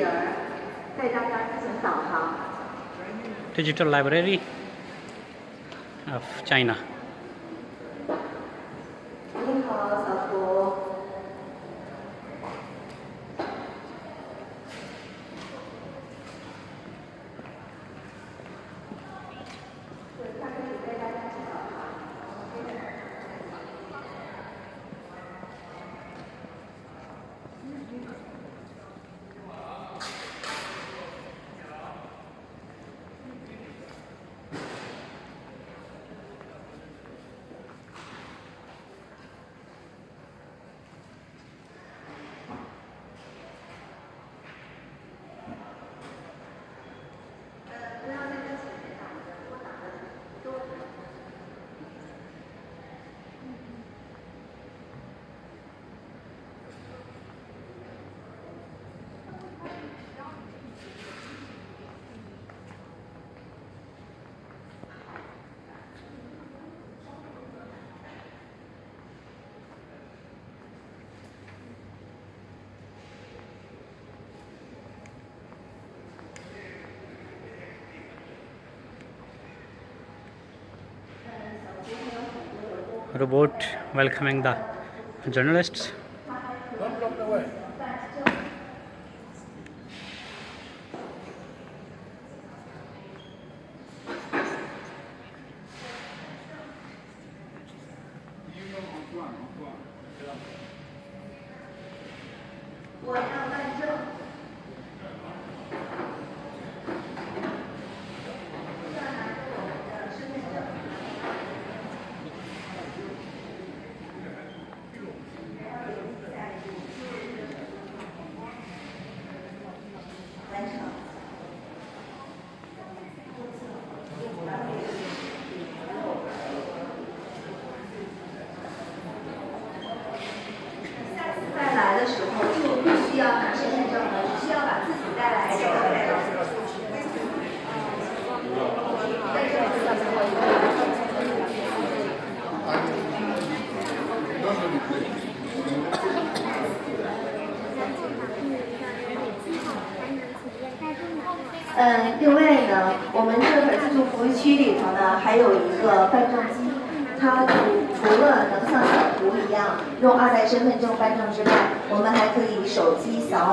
人带大家进行导航。Digital Library of China。你好，小图。Robot welcoming the journalists. Don't block the way. 我要办证。完成。下次再来的时候就不需要拿身份证了，只需要把自己带来这个带到。另外呢，我们这会儿自助服务区里头呢，还有一个办证机，它除了能像小图一样用2代身份证办证之外，我们还可以手机扫。